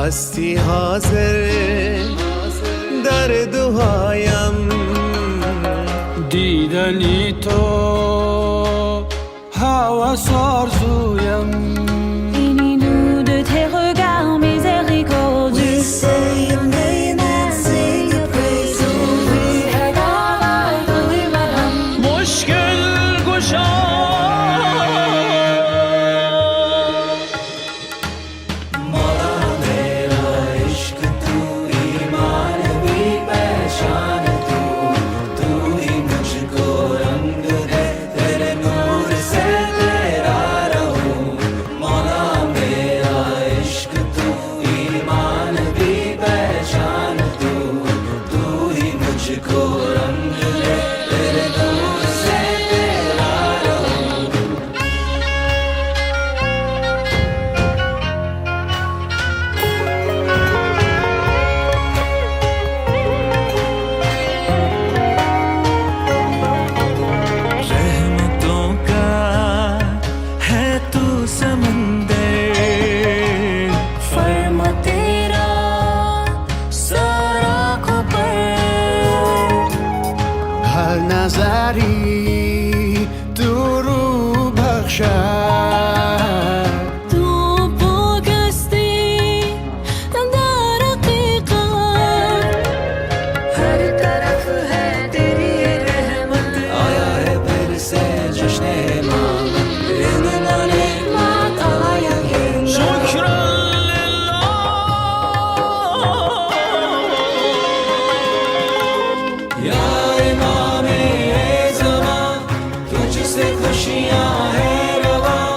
هستی حاضر در دعایم دیدنی تو هوس آرزویم Fini nous de tes regards miséricordieux. We say your name and sing your praises مشکل گشا نظری تو رو بخشد تو پاکستی در حقیقت هر طرف ہے تیری رحمت آیا ہے پھر سے جشن امامت بدون نعمت آیا ہے شکرا یا امام ای زمان تجھ سے خوشیاں ہیں رواں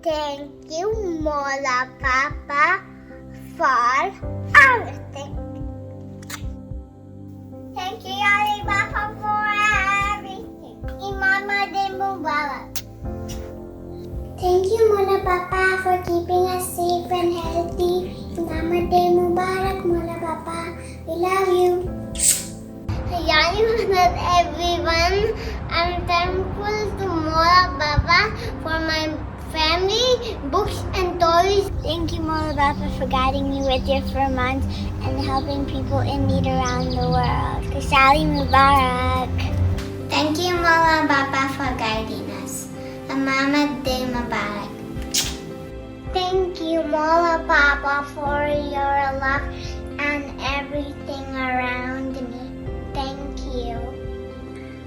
Thank you, Mola Papa, for everything. Thank you, Ali Papa, for everything. Imamat Mubarak. Thank you, Mola Papa, for keeping us safe and healthy. Imamat Mubarak, Mola Papa. We love you. Yani Muhammad, everyone. I'm thankful to Mola Papa for my family, books, and toys. Thank you, Mola Papa, for guiding me with your 4 months and helping people in need around the world. Kashali Mubarak. Thank you, Mola Papa, for guiding us. Imamat Mubarak. Thank you, Mola Papa, for your love and everything around me. Thank you.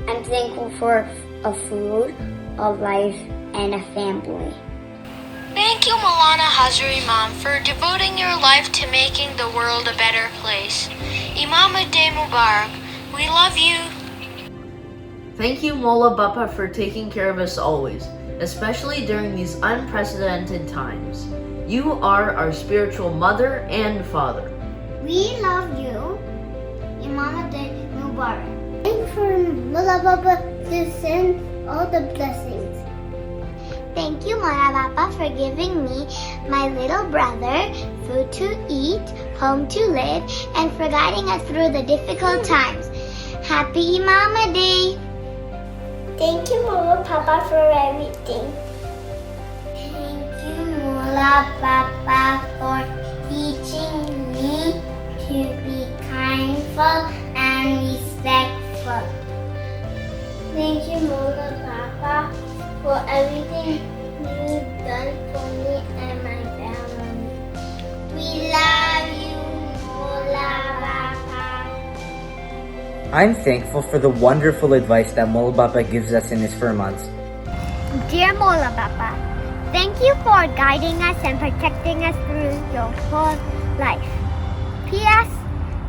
I'm thankful for a food, a life, and a family. Thank you, Maulana Hazrat Imam, for devoting your life to making the world a better place. Imamat Mubarak, we love you. Thank you, Mola Bapa, for taking care of us always, especially during these unprecedented times. You are our spiritual mother and father. We love you, Imamat Mubarak. Thank you for Mola Baba to send all the blessings. Thank you, Mola Baba, for giving me, my little brother, food to eat, home to live, and for guiding us through the difficult times. Happy Imamat Day! Thank you, Mola Papa, for everything. Thank you, Mola Papa, for teaching me to be kindful and respectful. Thank you, Mola Papa, for everything you've done for me and my family. We love you, Mola Papa. I'm thankful for the wonderful advice that Mola Bapa gives us in his 4 months. Dear Mola Papa, thank you for guiding us and protecting us through your whole life. P.S.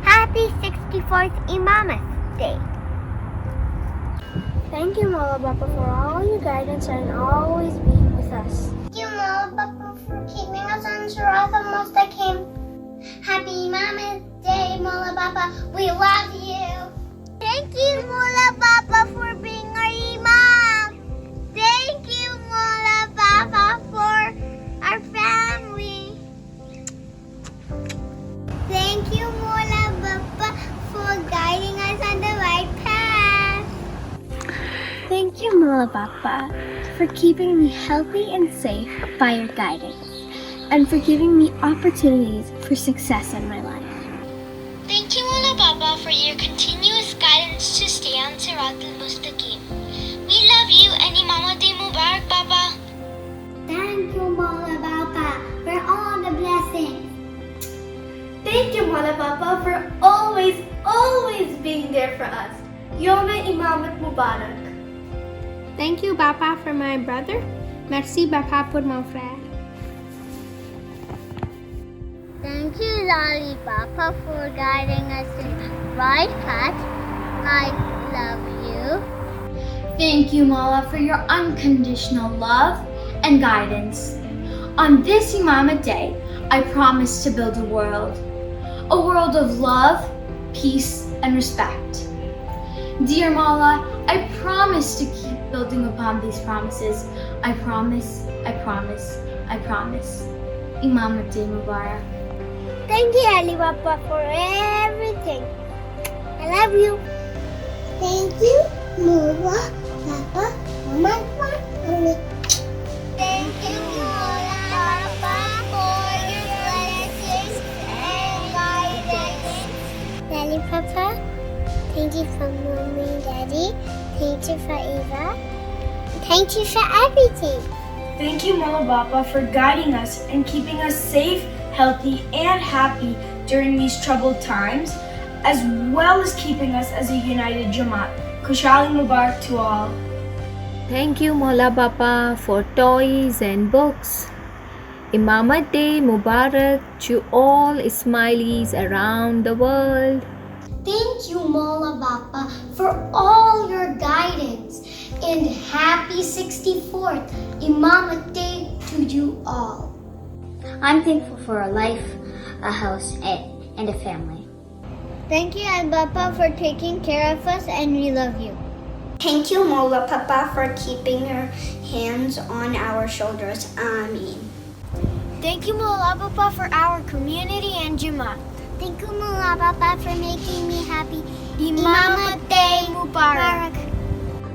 Happy 64th Imamat Day. Thank you, Mola Papa, for all your guidance and always being with us. Thank you, Mola Papa, for keeping us on Surat al-Mustaqim. Happy Imamat Day, Mola Papa. We love you. Thank you, Mola Papa, for being our Imam. Thank you, Mola Papa, for our family. Thank you, Mola Papa, for guiding us on the right path. Thank you, Mola Papa, for keeping me healthy and safe by your guidance, and for giving me opportunities for success in my life. Thank you, Mola Baba, for your continuous guidance to stay on Sirat al-Mustaqim. We love you and Imamat Mubarak, Baba. Thank you, Mola Papa, for all the blessings. Thank you, Mola Papa, for always being there for us. Yom Imamat Mubarak. Thank you, Bapa, for my brother. Merci, Bapa, pour mon frère. Thank you, Lali Papa, for guiding us to the right path. I love you. Thank you, Mola, for your unconditional love and guidance. On this Imamat Day, I promise to build a world of love, peace, and respect. Dear Mola, I promise to keep building upon these promises. I promise, I promise, I promise. Imamat Mubarak. Thank you, Ali Papa, for everything. I love you. Thank you, Mola Papa, for my family. Thank you, Mola Papa, for your blessings and guidance. Ali Papa, thank you for Mommy and Daddy. Thank you for Eva. Thank you for everything. Thank you, Mola Bapa, for guiding us and keeping us safe, healthy, and happy during these troubled times, as well as keeping us as a united Jamaat. Kushali Mubarak to all. Thank you, Mola Bapa, for toys and books. Imamat Day Mubarak to all Ismailis around the world. Thank you, Mola Bapa, for all your guidance. And happy 64th Imamat Day to you all. I'm thankful for a life, a house, and a family. Thank you, and Papa, for taking care of us, and we love you. Thank you, Mola Papa, for keeping your hands on our shoulders. Ameen. Thank you, Mola Papa, for our community and Jamaat. Thank you, Mola Papa, for making me happy. Imamat Day Mubarak.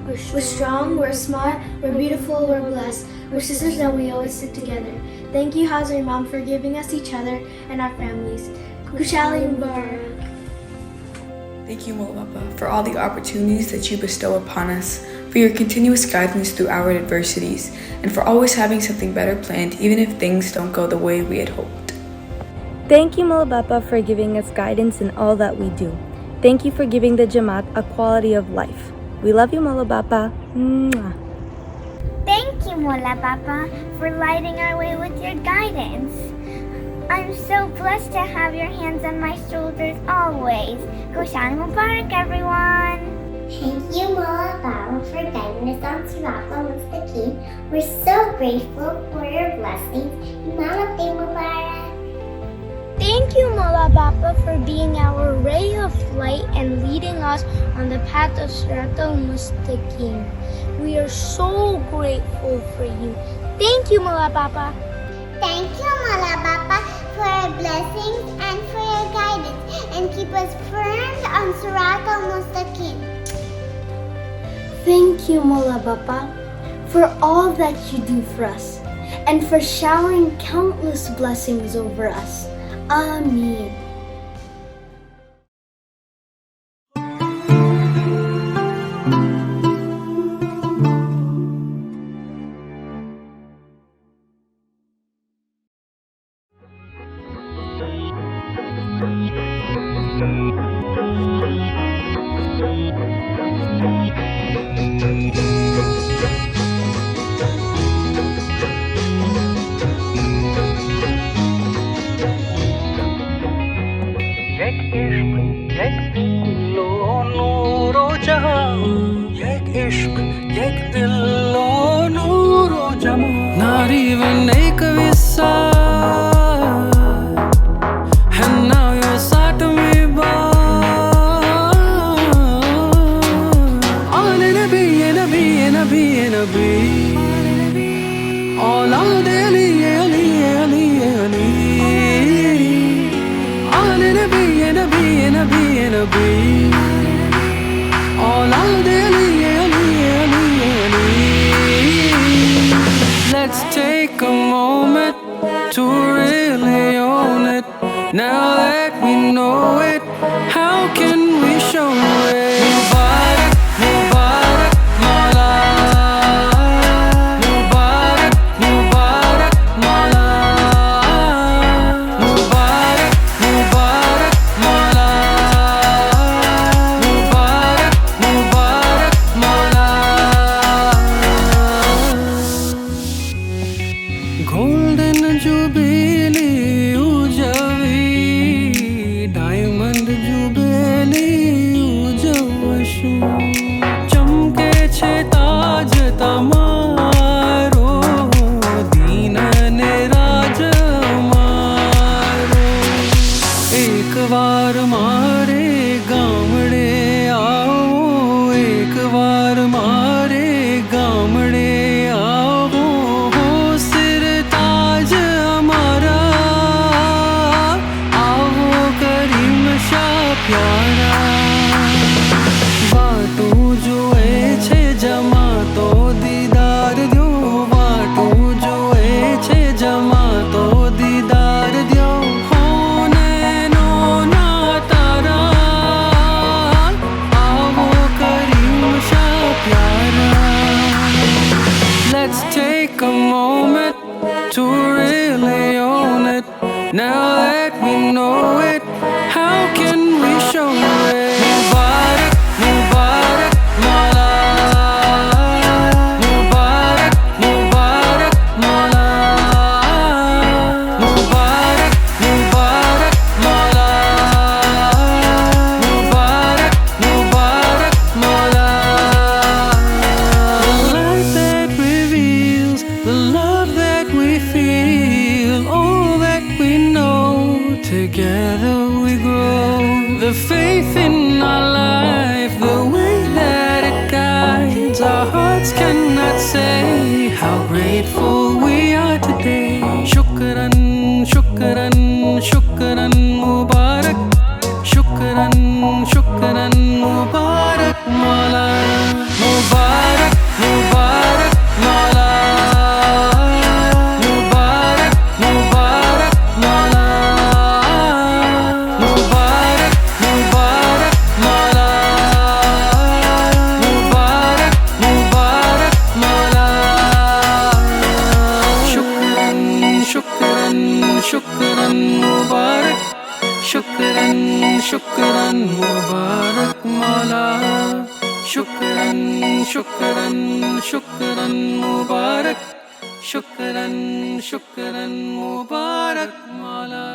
We're strong, we're smart, we're beautiful, we're blessed. We're sisters and we always stick together. Thank you, Hazari Mom, for giving us each other and our families. Kushali Mubarak. Thank you, Mola Papa, for all the opportunities that you bestow upon us, for your continuous guidance through our adversities, and for always having something better planned even if things don't go the way we had hoped. Thank you, Mola Papa, for giving us guidance in all that we do. Thank you for giving the Jamaat a quality of life. We love you, Mola Papa. Mwah. Thank you, Mola Papa, for lighting our way with your guidance. I'm so blessed to have your hands on my shoulders always. Kushali Mubarak, everyone. Thank you, Mola Papa, for guiding us on Sirat al-Mustaqim. We're so grateful for your blessings. Imamat Day Mubarak. Thank you, Mola Papa, for being our ray of light and leading us on the path of Sirat al-Mustaqim. We are so grateful for you. Thank you, Mola Papa. Thank you, Mola Papa, for your blessings and for your guidance, and keep us firm on Sirat al-Mustaqim. Thank you, Mola Papa, for all that you do for us and for showering countless blessings over us. Ameen. Not even एक विस्सा and now you're sat me by. On Nabi all out Ali on Nabi all out Ali. Let's take a moment to really own it. Now that we know it, how can we show it? Mubarak, Mubarak, Mala. Mubarak, Mubarak, Mala. Mubarak, Mubarak, Mala. Mubarak, Mubarak, Mala. Golden Jubilee ujavi, Diamond Jubilee ujavashu. Chamke che taaj tamaro, deenane raaj maro. Ek baar mare gaamde aao, ek baar mare gaamde aao. Sir taaj hamara, aao Karim Shah pyara. Baatu jo eche jamaato didar dyo, baatu jo eche jamaato didar dyo. Hone no na tara, aao Karim Shah pyara. Let's take a moment to really own it. Now that we know it, how can we show it? Mubarak, Mubarak, Mala. Mubarak, Mubarak, Mala. Mubarak, Mubarak, Mala. Mubarak, Mubarak, Mala. The light that reveals the love that we The faith in our life, the way that it guides our hearts cannot say how grateful we are today. Shukran, shukran, shukran, Mubarak. Shukran, shukran, Mubarak, Mawla. Mubarak, Mubarak, Mawla. Mubarak, Mubarak, Mawla. Mubarak, Mubarak, Mawla. Mubarak, Mubarak, Mawla. Shukran, shukran, shukran, Mubarak. Shukran, shukran, Mubarak, Mawla. Shukran, shukran, shukran, Mubarak. Shukran, shukran, Mubarak, Mawla.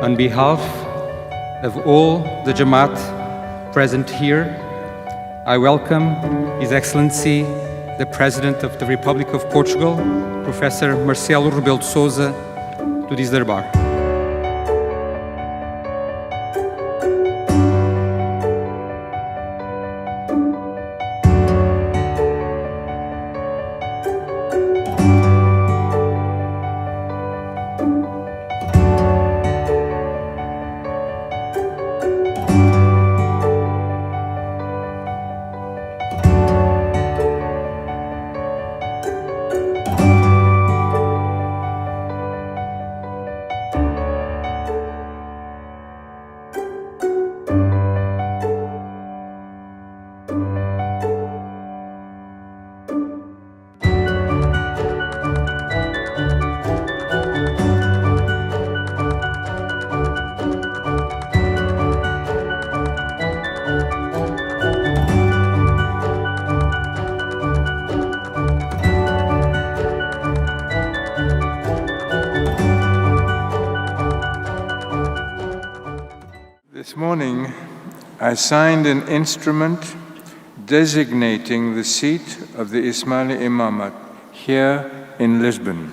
On behalf of all the Jamaat present here, I welcome His Excellency, the President of the Republic of Portugal, Professor Marcelo Rebelo de Sousa, to this Darbar. This morning, I signed an instrument designating the seat of the Ismaili Imamat here in Lisbon,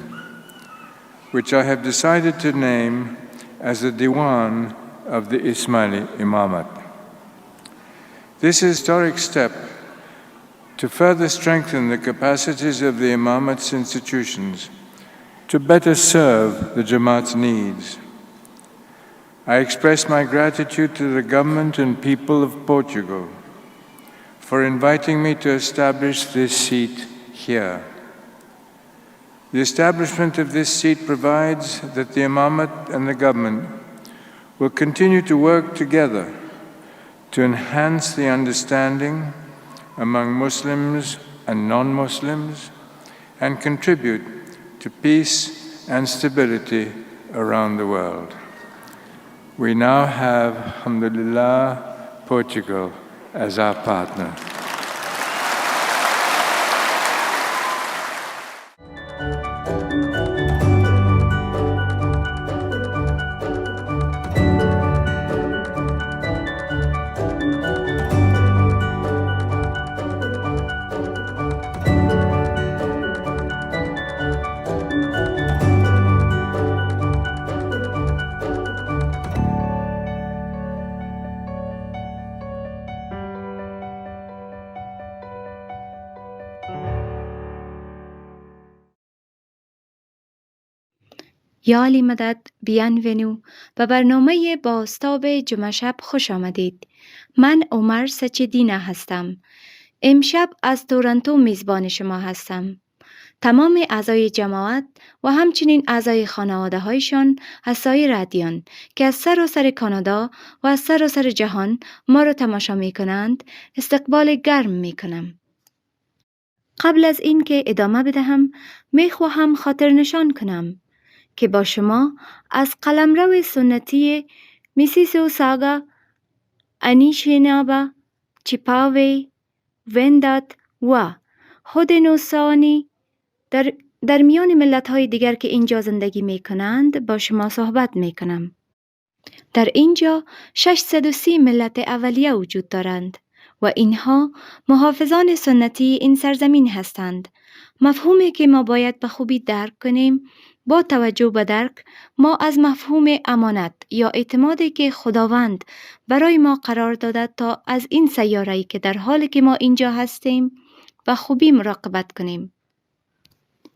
which I have decided to name as the Diwan of the Ismaili Imamat. This historic step to further strengthen the capacities of the Imamat's institutions to better serve the Jamaat's needs. I express my gratitude to the government and people of Portugal for inviting me to establish this seat here. The establishment of this seat provides that the Imamat and the government will continue to work together to enhance the understanding among Muslims and non-Muslims and contribute to peace and stability around the world. We now have, alhamdulillah, Portugal as our partner. یا علی مدد بیانونو به برنامه بازتاب جمعه شب خوش آمدید. من عمر سچدینه هستم. امشب از تورنتو میزبان شما هستم. تمام اعضای جماعت و همچنین اعضای خانواده هایشان از سایر ادیان که از سراسر کانادا و از سراسر جهان ما را تماشا می کنند استقبال گرم می کنم. قبل از این که ادامه بدهم می خواهم خاطر نشان کنم که با شما از قلمرو سنتی میسیسو ساگا، انیشینابا، چیپاوی، وندات و هودنوسانی در میان ملت‌های دیگر که اینجا زندگی می کنند با شما صحبت می کنم. در اینجا 630 ملت اولیه وجود دارند و اینها محافظان سنتی این سرزمین هستند. مفهومی که ما باید به خوبی درک کنیم. با توجه به درک ما از مفهوم امانت یا اعتمادی که خداوند برای ما قرار داده تا از این سیاره‌ای که در حالی که ما اینجا هستیم به خوبی مراقبت کنیم.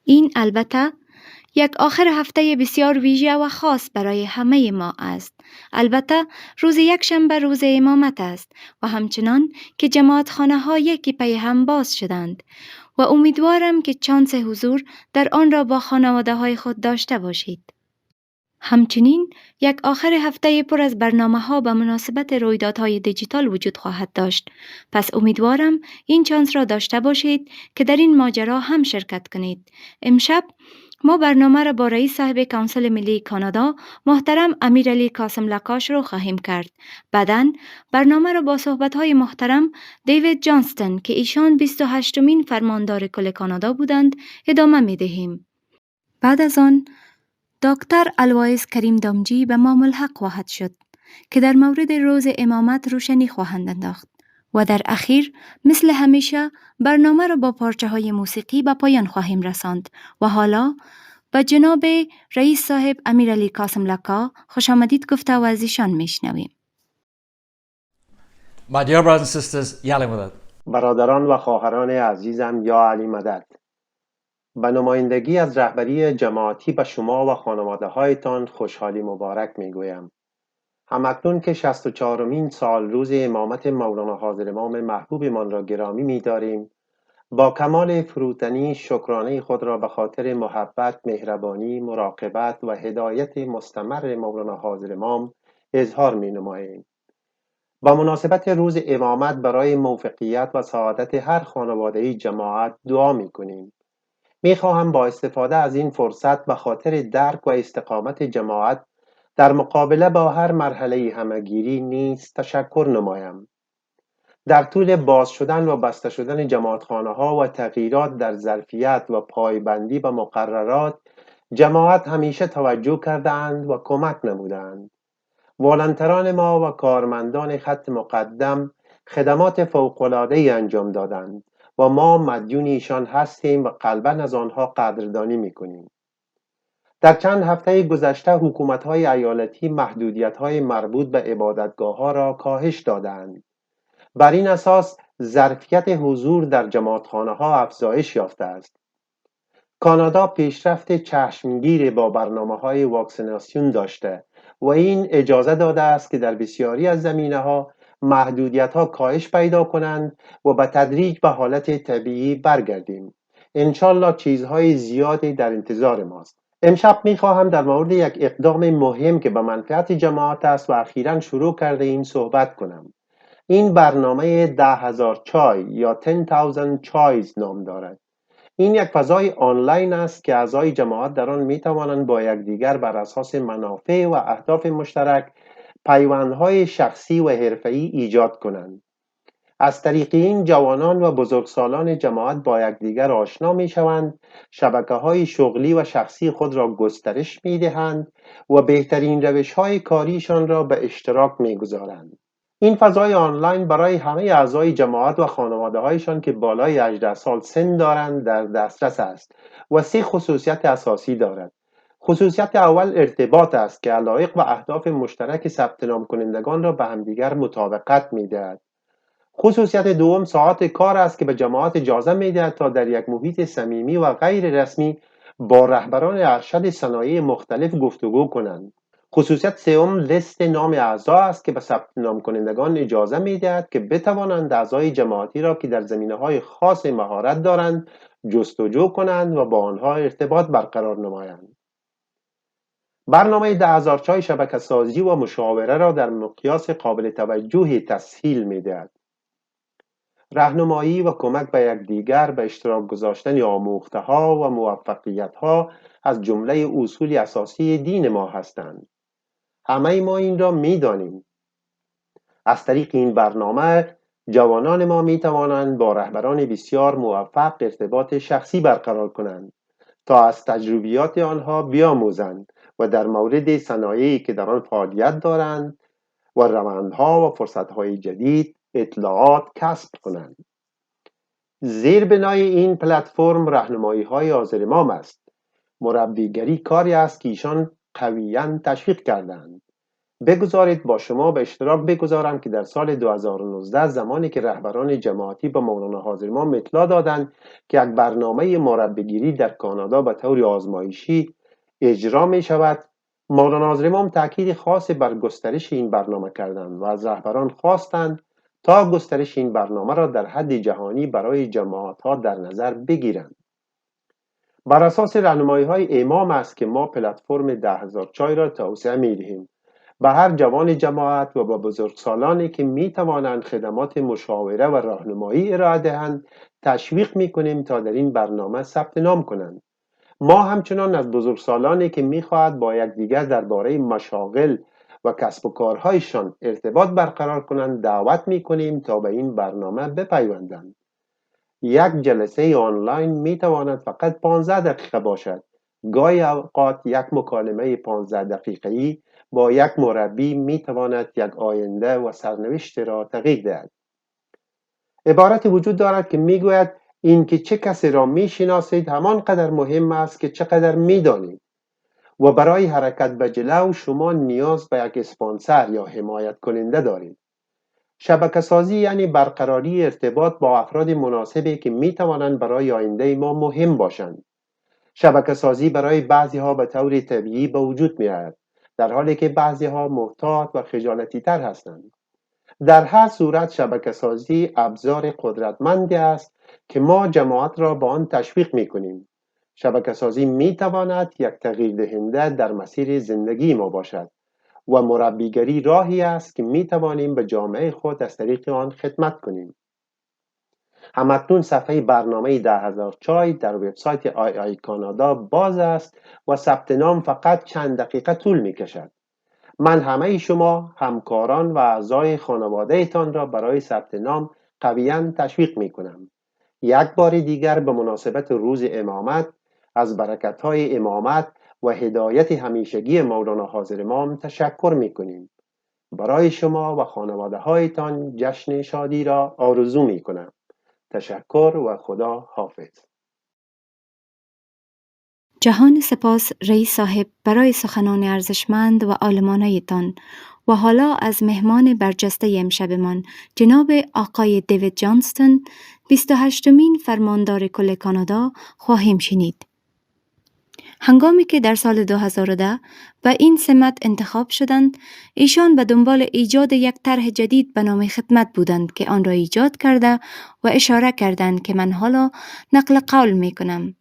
این البته یک آخر هفته بسیار ویژه و خاص برای همه ما است. البته روز یکشنبه روز امامت است و همچنان که جماعتخانه ها یکی پی هم باز شدند و امیدوارم که چانس حضور در آن را با خانواده های خود داشته باشید. همچنین یک آخر هفته پر از برنامه ها به مناسبت رویدادهای دیجیتال وجود خواهد داشت. پس امیدوارم این چانس را داشته باشید که در این ماجرا هم شرکت کنید. امشب ما برنامه را با رئیس صاحب کانسل ملی کانادا محترم امیرعلی کاسم-لکا شروع خواهیم کرد. بعداً برنامه را با صحبت‌های محترم دیوید جانستون که ایشان 28مین فرماندار کل کانادا بودند ادامه می‌دهیم. بعد از آن دکتر الوایس کریم دامجی به ما ملحق خواهد شد که در مورد روز امامت روشنی خواهند انداخت و در اخیر مثل همیشه برنامه را با پارچه های موسیقی به پایان خواهیم رساند و حالا به جناب رئیس صاحب امیرعلی کاسم-لکا خوش آمدید گفته و از ایشان میشنویم. My dear brothers and sisters, Ya Ali Madad. برادران و خواهران عزیزم، یا علی مدد. به نمایندگی از رهبری جماعتی به شما و خانواده هایتان خوشحالی مبارک میگویم. همکنون که 64مین سال روز امامت مولانا حاضر امام محبوبمان را گرامی می‌داریم، با کمال فروتنی شکرانه خود را به خاطر محبت، مهربانی، مراقبت و هدایت مستمر مولانا حاضر امام اظهار می‌نماییم. با مناسبت روز امامت برای موفقیت و سعادت هر خانواده‌ای جماعت دعا می‌کنیم. می‌خواهم با استفاده از این فرصت به خاطر درک و استقامت جماعت در مقابله با هر مرحله همگیری نیز تشکر نمایم. در طول باز شدن و بسته شدن جماعتخانه‌ها و تغییرات در ظرفیت و پایبندی به مقررات، جماعت همیشه توجه کردند و کمک نمودند. والنتران ما و کارمندان خط مقدم خدمات فوق‌العاده‌ای انجام دادند و ما مدیون ایشان هستیم و قلباً از آنها قدردانی می‌کنیم. در چند هفته گذشته حکومت‌های ایالتی محدودیت‌های مربوط به عبادتگاه‌ها را کاهش دادند. بر این اساس ظرفیت حضور در جماعتخانه‌ها افزایش یافته است. کانادا پیشرفت چشمگیر با برنامه‌های واکسیناسیون داشته و این اجازه داده است که در بسیاری از زمینه‌ها محدودیت‌ها کاهش پیدا کنند و به تدریج به حالت طبیعی برگردیم. انشالله چیزهای زیادی در انتظار ماست. امشب می‌خواهم در مورد یک اقدام مهم که به منفعت جماعت است و اخیراً شروع کرده ایم صحبت کنم. این برنامه 10,000 چای یا 10,000 چایز نام دارد. این یک فضای آنلاین است که اعضای جماعت در آن می‌توانند با یکدیگر بر اساس منافع و اهداف مشترک پیوندهای شخصی و حرفه‌ای ایجاد کنند. از طریق این جوانان و بزرگسالان جماعت با یکدیگر آشنا می‌شوند، شبکه‌های شغلی و شخصی خود را گسترش می‌دهند و بهترین روش‌های کاریشان را به اشتراک می‌گذارند. این فضای آنلاین برای همه اعضای جماعت و خانواده‌هایشان که بالای 18 سال سن دارند در دسترس است و 3 خصوصیت اساسی دارد. خصوصیت اول ارتباط است که علایق و اهداف مشترک ثبت نام کنندگان را به همدیگر مطابقت می‌دهد. خصوصیت دوم ساعات کار است که به جماعت اجازه می‌دهد تا در یک محیط صمیمی و غیر رسمی با رهبران ارشد صنایع مختلف گفتگو کنند. خصوصیت سوم لیست نام اعضا است که به ثبت نام کنندگان اجازه می‌دهد که بتوانند اعضای جماعتی را که در زمینه‌های خاص مهارت دارند جستجو کنند و با آنها ارتباط برقرار نمایند. برنامه 10,000 چای شبکه‌سازی و مشاوره را در مقیاس قابل توجهی تسهیل می‌دهد. راهنمایی و کمک به یکدیگر به اشتراک گذاشتن آموخته‌ها و موفقیت‌ها از جمله اصول اساسی دین ما هستند. همه ما این را می‌دانیم. از طریق این برنامه جوانان ما می‌توانند با رهبران بسیار موفق ارتباط شخصی برقرار کنند تا از تجربیات آنها بیاموزند و در مورد صنایعی که در آن فعالیت دارند و روندها و فرصت‌های جدید اطلاعات کسب کنند. زیربنای این پلتفرم راهنمایی‌های حاضر امام است. مربیگری کاری است که ایشان قویاً تشویق کردند. بگذارید با شما به اشتراک بگذارم که در سال 2019 زمانی که رهبران جماعتی به مولانا حاضر امام اطلاع دادند که یک برنامه مربیگیری در کانادا به طور آزمایشی اجرا می شود، مولانا حاضر امام تاکید خاصی بر گسترش این برنامه کردند و از رهبران خواستند تا گسترش این برنامه را در حد جهانی برای جماعت‌ها در نظر بگیرند. بر اساس راهنمایی‌های امام است که ما پلتفرم 10,000 چای را توسعه می‌دهیم. به هر جوان جماعت و به بزرگسالانی که می‌توانند خدمات مشاوره و راهنمایی ارائه دهند تشویق می‌کنیم تا در این برنامه ثبت نام کنند. ما همچنان از بزرگسالانی که می‌خواهند با یکدیگر درباره مشاغل و کسب و کارهایشان ارتباط برقرار کنند دعوت می‌کنیم تا به این برنامه بپیوندند. یک جلسه آنلاین می‌تواند فقط 15 دقیقه باشد. گاهی اوقات یک مکالمه 15 دقیقه‌ای با یک مربی می‌تواند یک آینده و سرنوشت را تغییر دهد. عبارتی وجود دارد که می‌گوید اینکه چه کسی را می‌شناسید همانقدر مهم است که چقدر می‌دانید و برای حرکت به جلو شما نیاز به یک اسپانسر یا حمایت کننده دارید. شبکه سازی یعنی برقراری ارتباط با افراد مناسبی که می‌توانند برای آینده ما مهم باشند. شبکه سازی برای بعضی ها به طور طبیعی به وجود می آید، در حالی که بعضی ها محتاط و خجالتی تر هستند. در هر صورت شبکه سازی ابزار قدرتمندی است که ما جماعت را با آن تشویق می کنیم. شبکه سازی می تواند یک تغییر دهنده در مسیر زندگی ما باشد و مربیگری راهی است که می توانیم به جامعه خود از طریق آن خدمت کنیم. همکنون صفحه برنامه 10,000 چای در وبسایت آی کانادا باز است و ثبت نام فقط چند دقیقه طول می کشد. من همه شما همکاران و اعضای خانواده تان را برای ثبت نام قویاً تشویق می کنم. یک بار دیگر به مناسبت روز امامت از برکت‌های امامت و هدایت همیشگی مولانا حاضر امام تشکر می کنیم. برای شما و خانواده هایتان جشن شادی را آرزو می کنم. تشکر و خدا حافظ. جهان سپاس رئیس صاحب برای سخنان ارزشمند و عالمانه تان و حالا از مهمان برجسته امشبمان جناب آقای دیوید جانستون 28مین فرماندار کل کانادا خواهیم شنید. هنگامی که در سال 2010 به این سمت انتخاب شدند، ایشان به دنبال ایجاد یک طرح جدید به نام خدمت بودند که آن را ایجاد کرده و اشاره کردند که من حالا نقل قول می کنم.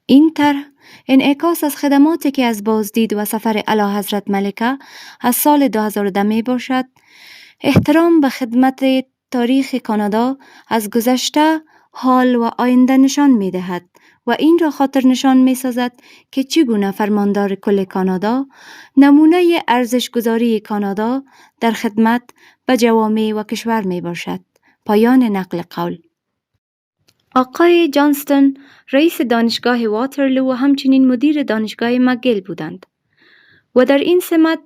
این طرح انعکاس از خدماتی که از بازدید و سفر اعلیحضرت ملکه از سال 2010 می باشد، احترام به خدمت تاریخ کانادا از گذشته، حال و آینده نشان می دهد و این را خاطر نشان می سازد که چگونه فرماندار کل کانادا نمونه ارزشگذاری کانادا در خدمت به جوامع و کشور می باشد. پایان نقل قول. آقای جانستون رئیس دانشگاه واترلو و همچنین مدیر دانشگاه مکگیل بودند و در این سمت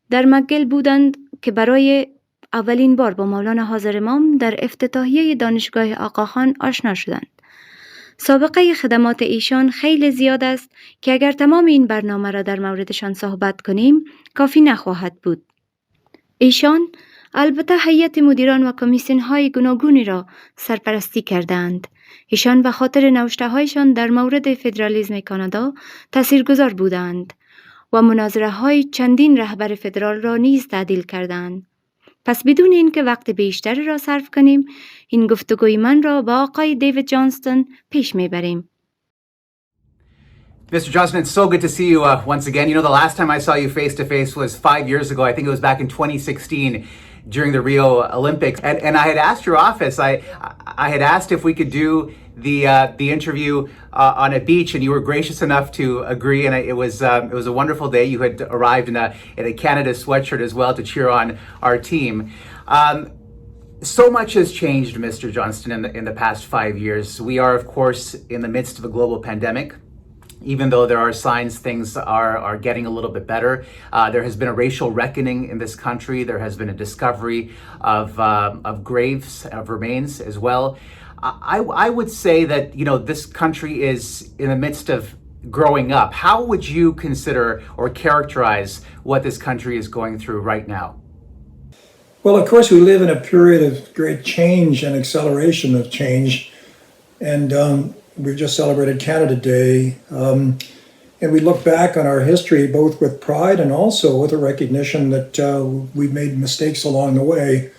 در مکگیل بودند که برای اولین بار با مولانا حاضر امام در افتتاحیه دانشگاه آقاخان آشنا شدند. سابقه خدمات ایشان خیلی زیاد است که اگر تمام این برنامه را در موردشان صحبت کنیم کافی نخواهد بود. ایشان البته هیئت مدیران و کمیسیون های گوناگونی را سرپرستی کردند. ایشان به خاطر نوشته هایشان در مورد فدرالیسم کانادا تاثیرگذار بودند و مناظره های چندین رهبر فدرال را نیز تعدیل کردند. پس بدون اینکه وقت بیشتری را صرف کنیم، این گفتگوی من را با آقای دیوید جانستون پیش میبریم. Mr. Johnston, it's so good to see you once again. You know, the last time I saw you face to face was 5 years ago. I think it was back in 2016 during the Rio Olympics. And I had asked your office, I had asked if we could do the interview on a beach, and you were gracious enough to agree. And it was a wonderful day. You had arrived in a Canada sweatshirt as well to cheer on our team. So much has changed, Mr. Johnston, in the past 5 years. We are, of course, in the midst of a global pandemic. Even though there are signs things are getting a little bit better, there has been a racial reckoning in this country. There has been a discovery of graves, of remains as well. I would say that, you know, this country is in the midst of growing up. How would you consider or characterize what this country is going through right now? Well, of course, we live in a period of great change and acceleration of change. And we've just celebrated Canada Day. And we look back on our history both with pride and also with a recognition that we've made mistakes along the way,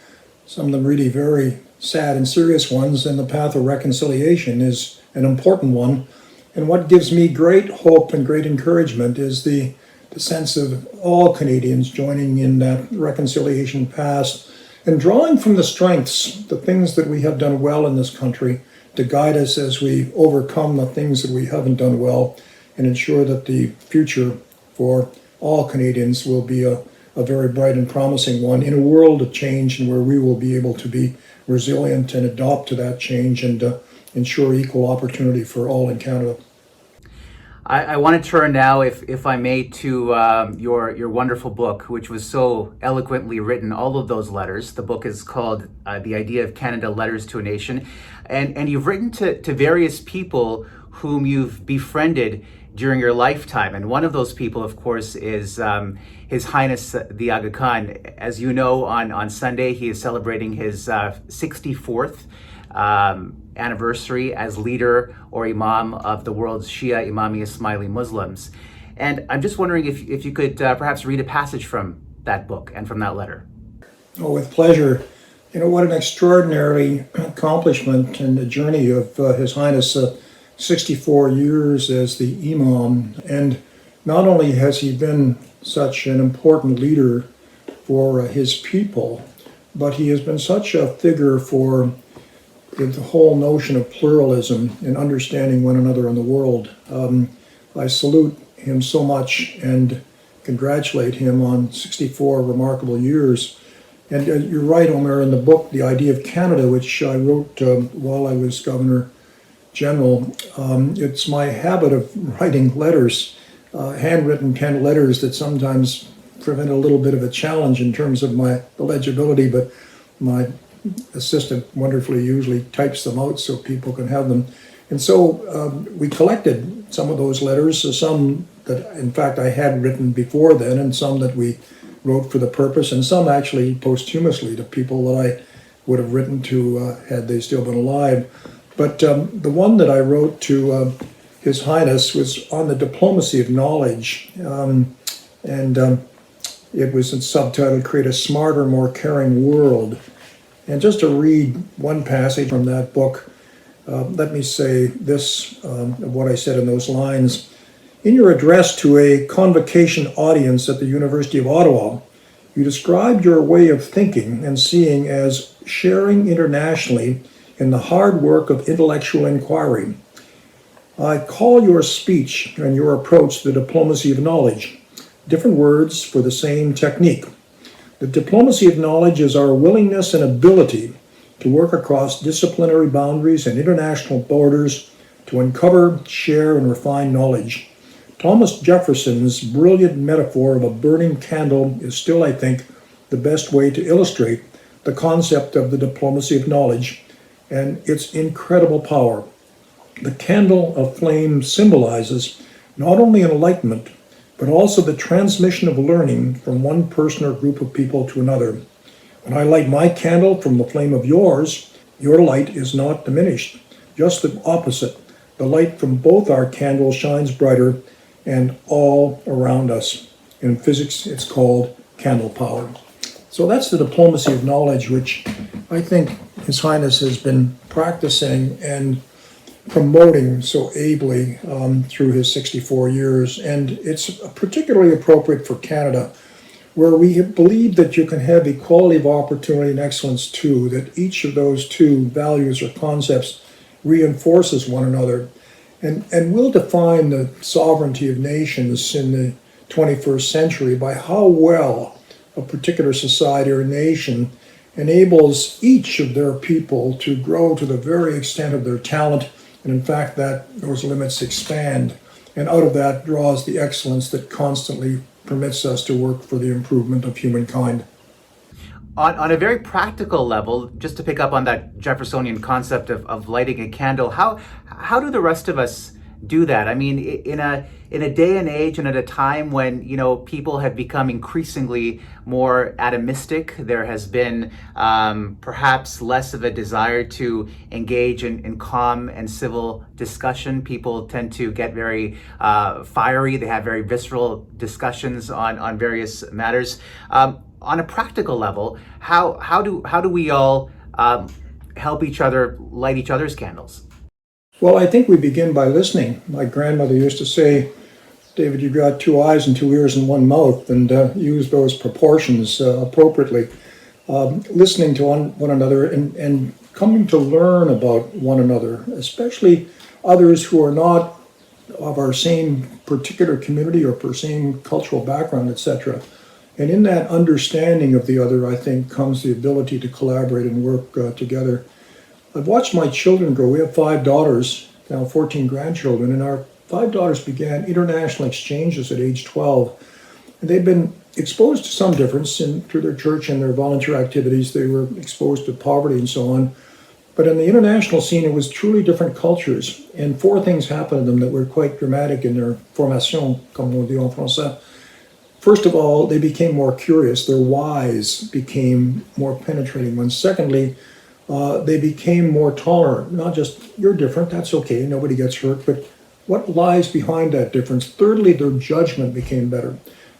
some of them really very sad and serious ones, and the path of reconciliation is an important one. And what gives me great hope and great encouragement is the sense of all Canadians joining in that reconciliation path and drawing from the strengths, the things that we have done well in this country, to guide us as we overcome the things that we haven't done well and ensure that the future for all Canadians will be a very bright and promising one in a world of change, and where we will be able to be resilient and adapt to that change and ensure equal opportunity for all in Canada. I want to turn now, if I may, to your wonderful book, which was so eloquently written, all of those letters. The book is called The Idea of Canada, Letters to a Nation. And you've written to various people whom you've befriended during your lifetime. And one of those people, of course, is His Highness the Aga Khan. As you know, on Sunday, he is celebrating his 64th anniversary as leader or Imam of the world's Shia Imami Ismaili Muslims. And I'm just wondering if you could perhaps read a passage from that book and from that letter. Oh, with pleasure. You know, what an extraordinary accomplishment in the journey of His Highness, 64 years as the Imam. And not only has he been such an important leader for his people, but he has been such a figure for the whole notion of pluralism and understanding one another in the world. I salute him so much and congratulate him on 64 remarkable years. And you're right, Omer, in the book, The Idea of Canada, which I wrote while I was Governor General, it's my habit of writing letters, handwritten pen letters that sometimes prevent a little bit of a challenge in terms of my legibility, but my assistant wonderfully usually types them out so people can have them. And so we collected some of those letters, some that in fact I had written before then, and some that we wrote for the purpose, and some actually posthumously to people that I would have written to had they still been alive. But the one that I wrote to His Highness was on the diplomacy of knowledge, and it was subtitled Create a Smarter, More Caring World. And just to read one passage from that book, let me say this, of what I said in those lines. In your address to a convocation audience at the University of Ottawa, you described your way of thinking and seeing as sharing internationally in the hard work of intellectual inquiry. I call your speech and your approach the diplomacy of knowledge, different words for the same technique. The diplomacy of knowledge is our willingness and ability to work across disciplinary boundaries and international borders to uncover, share, and refine knowledge. Thomas Jefferson's brilliant metaphor of a burning candle is still, I think, the best way to illustrate the concept of the diplomacy of knowledge and its incredible power. The candle of flame symbolizes not only enlightenment, but also the transmission of learning from one person or group of people to another. When I light my candle from the flame of yours, your light is not diminished. Just the opposite. The light from both our candles shines brighter and all around us. In physics, it's called candle power. So that's the diplomacy of knowledge, which I think His Highness has been practicing and promoting so ably through his 64 years. And it's particularly appropriate for Canada, where we believe that you can have equality of opportunity and excellence too, that each of those two values or concepts reinforces one another. And we'll define the sovereignty of nations in the 21st century by how well a particular society or nation enables each of their people to grow to the very extent of their talent, and in fact that those limits expand, and out of that draws the excellence that constantly permits us to work for the improvement of humankind. On a very practical level, just to pick up on that Jeffersonian concept of lighting a candle, how do the rest of us do that? I mean, in a day and age and at a time when, people have become increasingly more atomistic, there has been perhaps less of a desire to engage in calm and civil discussion. People tend to get very fiery. They have very visceral discussions on various matters. On a practical level, how do we all help each other light each other's candles? Well, I think we begin by listening. My grandmother used to say, David, you've got 2 eyes and 2 ears and 1 mouth, and use those proportions appropriately. Listening to one another and coming to learn about one another, especially others who are not of our same particular community or same cultural background, etc. And in that understanding of the other, I think, comes the ability to collaborate and work together. I've watched my children grow. We have 5 daughters, now 14 grandchildren, and our 5 daughters began international exchanges at age 12. And they've been exposed to some difference through their church and their volunteer activities. They were exposed to poverty and so on. But in the international scene, it was truly different cultures. And 4 things happened to them that were quite dramatic in their formation, comme on dit en français. First of all, they became more curious. Their whys became more penetrating ones. Secondly, they became more tolerant. Not just, you're different, that's okay, nobody gets hurt, but what lies behind that difference? Thirdly, their judgment became better.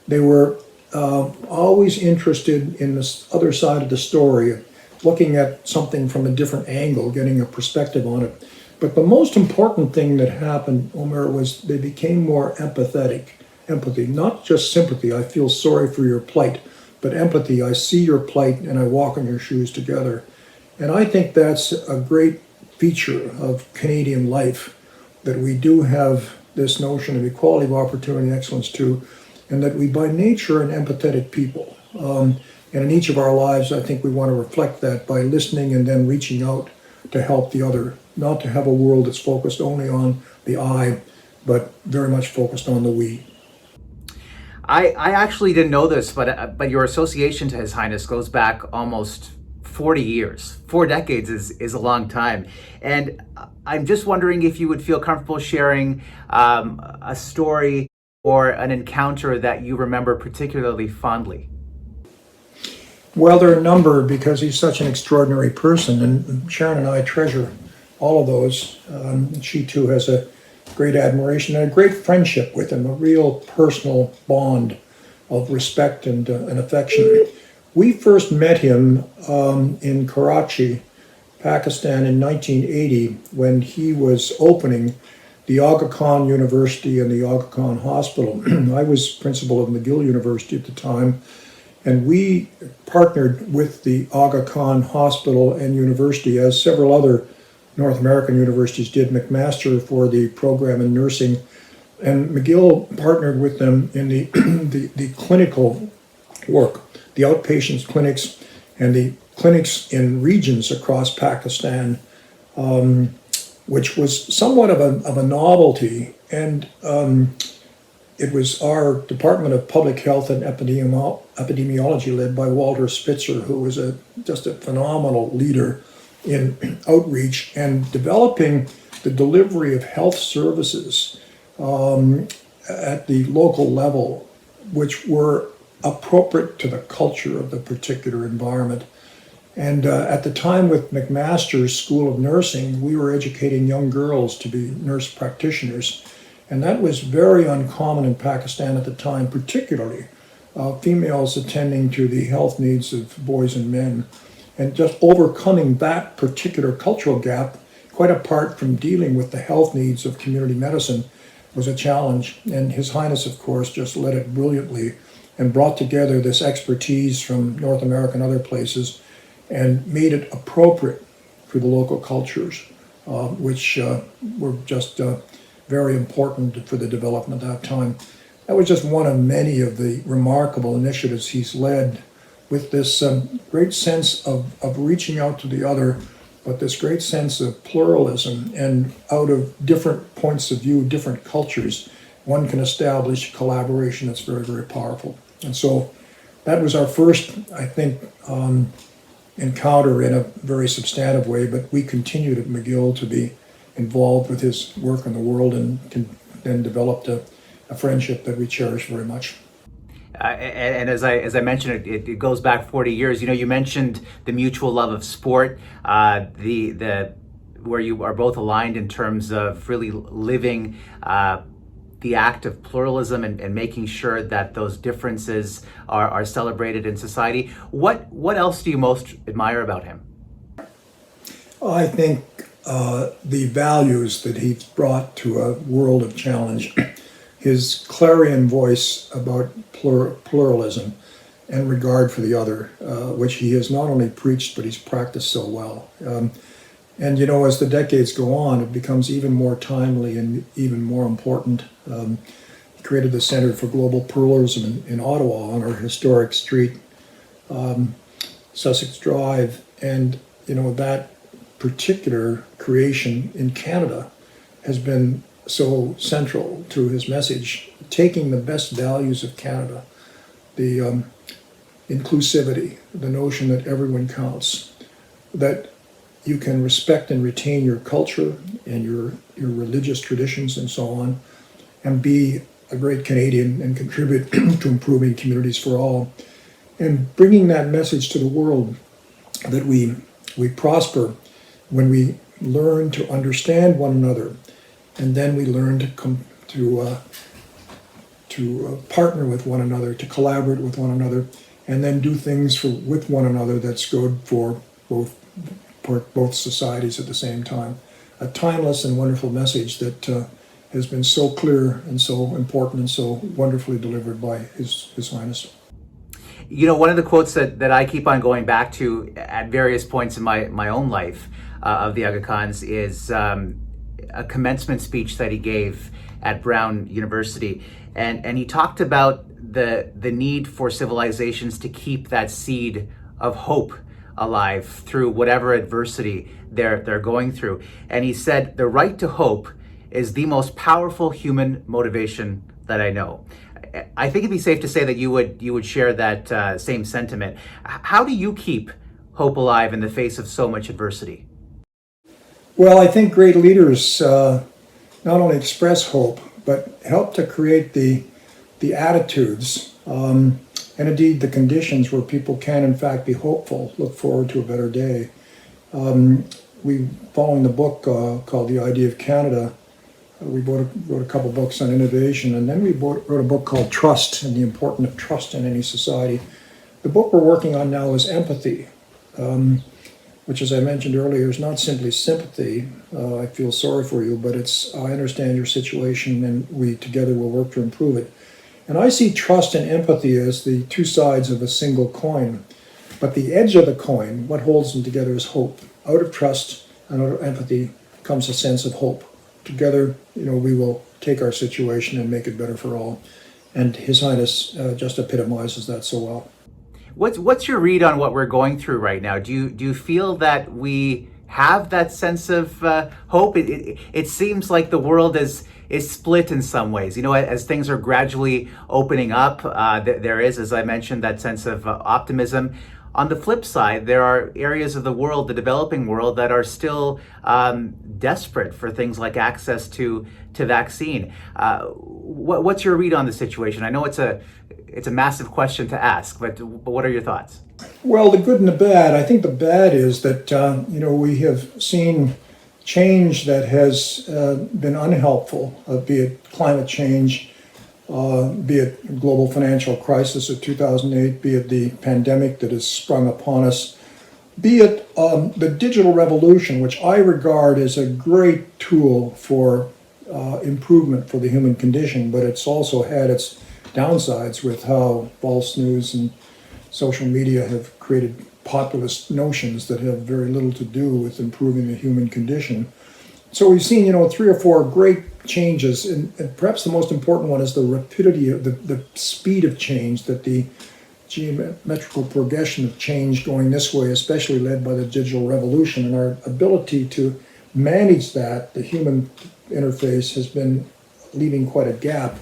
They were always interested in this other side of the story, looking at something from a different angle, getting a perspective on it. But the most important thing that happened, Omer, was they became more empathetic. Empathy, not just sympathy, I feel sorry for your plight, but empathy, I see your plight and I walk in your shoes together. And I think that's a great feature of Canadian life, that we do have this notion of equality of opportunity and excellence too, and that we by nature are an empathetic people. And in each of our lives, I think we want to reflect that by listening and then reaching out to help the other, not to have a world that's focused only on the I, but very much focused on the we. I actually didn't know this, but your association to His Highness goes back almost 40 years. 4 decades is a long time. And I'm just wondering if you would feel comfortable sharing a story or an encounter that you remember particularly fondly. Well, there are a number because he's such an extraordinary person, and Sharon and I treasure all of those. She too has a great admiration and a great friendship with him, a real personal bond of respect and affection. We first met him in Karachi, Pakistan in 1980 when he was opening the Aga Khan University and the Aga Khan Hospital. I was principal of McGill University at the time, and we partnered with the Aga Khan Hospital and University, as several other North American universities did, McMaster for the program in nursing, and McGill partnered with them in the clinical work, the outpatient clinics and the clinics in regions across Pakistan, which was somewhat of a novelty. And it was our Department of Public Health and Epidemiology, led by Walter Spitzer, who was just a phenomenal leader in outreach and developing the delivery of health services at the local level, which were appropriate to the culture of the particular environment. And at the time with McMaster's School of Nursing, we were educating young girls to be nurse practitioners. And that was very uncommon in Pakistan at the time, particularly females attending to the health needs of boys and men. And just overcoming that particular cultural gap, quite apart from dealing with the health needs of community medicine, was a challenge. And His Highness, of course, just led it brilliantly and brought together this expertise from North America and other places and made it appropriate for the local cultures, which were just very important for the development at that time. That was just one of many of the remarkable initiatives he's led, with this great sense of reaching out to the other, but this great sense of pluralism, and out of different points of view, different cultures, one can establish collaboration that's very, very powerful. And so that was our first, I think, encounter in a very substantive way, but we continued at McGill to be involved with his work in the world and then developed a friendship that we cherish very much. And as I mentioned, it goes back 40 years. You mentioned the mutual love of sport, the where you are both aligned in terms of really living the act of pluralism and making sure that those differences are celebrated in society. What else do you most admire about him? I think the values that he's brought to a world of challenge, his clarion voice about pluralism and regard for the other, which he has not only preached, but he's practiced so well. And as the decades go on, it becomes even more timely and even more important. He created the Center for Global Pluralism in Ottawa on our historic street, Sussex Drive. And, that particular creation in Canada has been so central to his message, taking the best values of Canada, the inclusivity, the notion that everyone counts, that you can respect and retain your culture and your religious traditions and so on, and be a great Canadian and contribute to improving communities for all. And bringing that message to the world that we prosper when we learn to understand one another, and then we learn to come to partner with one another, to collaborate with one another, and then do things with one another that's good for both societies at the same time. A timeless and wonderful message that has been so clear and so important and so wonderfully delivered by His Highness. One of the quotes that I keep on going back to at various points in my own life of the Aga Khans is a commencement speech that he gave at Brown University. And he talked about the need for civilizations to keep that seed of hope alive through whatever adversity they're going through. And he said, the right to hope is the most powerful human motivation that I know. I think it'd be safe to say that you would share that same sentiment. How do you keep hope alive in the face of so much adversity? Well, I think great leaders not only express hope, but help to create the attitudes and indeed the conditions where people can in fact be hopeful, look forward to a better day. Following the book called The Idea of Canada, we wrote a couple books on innovation, and then we wrote a book called Trust and the Importance of Trust in Any Society. The book we're working on now is Empathy, which, as I mentioned earlier, is not simply sympathy. I feel sorry for you, but it's I understand your situation, and we together will work to improve it. And I see trust and empathy as the two sides of a single coin. But the edge of the coin, what holds them together, is hope. Out of trust and out of empathy comes a sense of hope. Together, we will take our situation and make it better for all. And His Highness just epitomizes that so well. What's your read on what we're going through right now? Do you feel that we have that sense of hope? It seems like the world is split in some ways. As things are gradually opening up, there is, as I mentioned, that sense of optimism. On the flip side, there are areas of the world, the developing world, that are still desperate for things like access to vaccine. What's your read on the situation? I know it's a massive question to ask, but what are your thoughts? Well, the good and the bad. I think the bad is that we have seen change that has been unhelpful, be it climate change, be it global financial crisis of 2008, be it the pandemic that has sprung upon us, be it the digital revolution, which I regard as a great tool for improvement for the human condition, but it's also had its downsides with how false news and social media have created populist notions that have very little to do with improving the human condition. So we've seen, 3 or 4 great changes, and perhaps the most important one is the rapidity of the speed of change, that the geometrical progression of change going this way, especially led by the digital revolution, and our ability to manage that, the human interface, has been leaving quite a gap.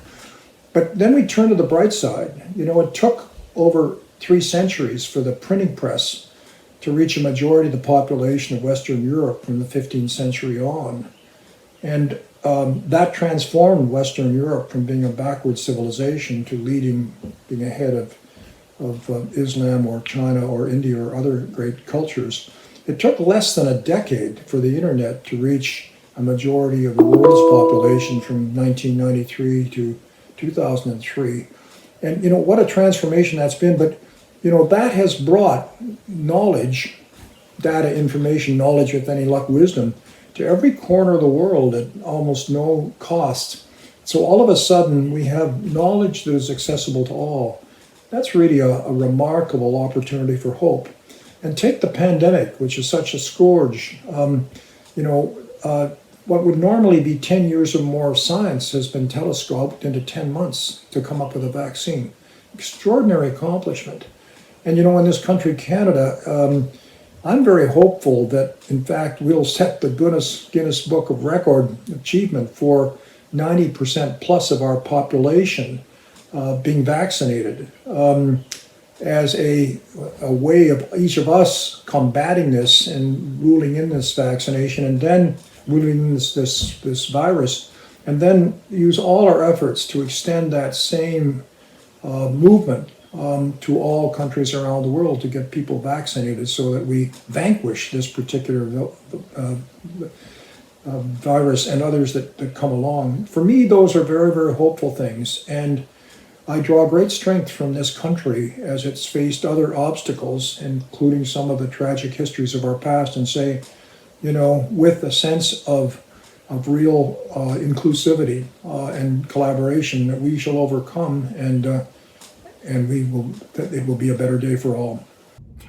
But then we turn to the bright side. It took over 3 centuries for the printing press to reach a majority of the population of Western Europe from the 15th century on. And that transformed Western Europe from being a backward civilization to being ahead of Islam or China or India or other great cultures. It took less than a decade for the internet to reach a majority of the world's population from 1993 to 2003. And what a transformation that's been. But that has brought knowledge, data, information, knowledge with any luck, wisdom, to every corner of the world at almost no cost. So all of a sudden we have knowledge that is accessible to all. That's really a remarkable opportunity for hope. And take the pandemic, which is such a scourge. What would normally be 10 years or more of science has been telescoped into 10 months to come up with a vaccine. Extraordinary accomplishment. And in this country, Canada, I'm very hopeful that, in fact, we'll set the Guinness Book of Record achievement for 90% plus of our population being vaccinated as a way of each of us combating this and ruling in this vaccination and then ruling in this virus, and then use all our efforts to extend that same movement to all countries around the world to get people vaccinated so that we vanquish this particular virus and others that come along. For me, those are very, very hopeful things. And I draw great strength from this country as it's faced other obstacles, including some of the tragic histories of our past, and say, with a sense of real inclusivity and collaboration, that we shall overcome, and it will be a better day for all.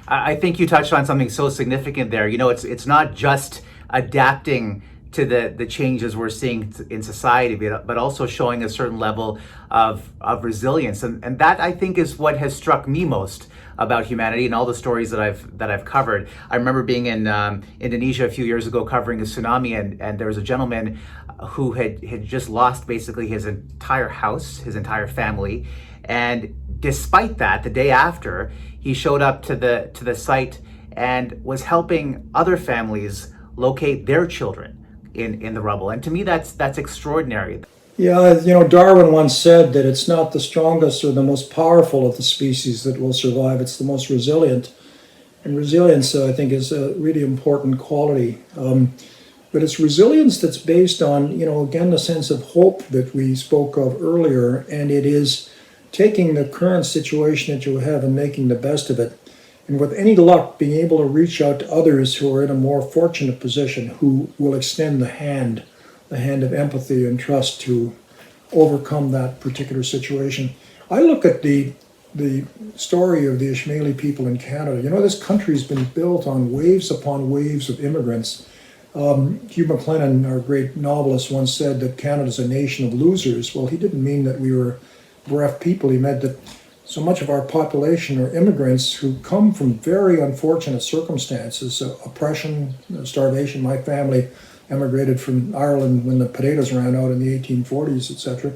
I think you touched on something so significant there. It's not just adapting to the changes we're seeing in society, but also showing a certain level of resilience. And that, I think, is what has struck me most about humanity and all the stories that I've covered. I remember being in Indonesia a few years ago covering a tsunami, and there was a gentleman who had just lost basically his entire house, his entire family. And despite that, the day after, he showed up to the site and was helping other families locate their children in the rubble. And to me, that's extraordinary. Yeah, Darwin once said that it's not the strongest or the most powerful of the species that will survive, it's the most resilient. And resilience, I think, is a really important quality. But it's resilience that's based on, again, the sense of hope that we spoke of earlier, and it is taking the current situation that you have and making the best of it. And with any luck, being able to reach out to others who are in a more fortunate position, who will extend the hand of empathy and trust to overcome that particular situation. I look at the story of the Ishmaeli people in Canada. This country's been built on waves upon waves of immigrants. Hugh MacLennan, our great novelist, once said that Canada's a nation of losers. Well, he didn't mean that we were bereft people. He meant that so much of our population are immigrants who come from very unfortunate circumstances, oppression, starvation. My family emigrated from Ireland when the potatoes ran out in the 1840s, etc.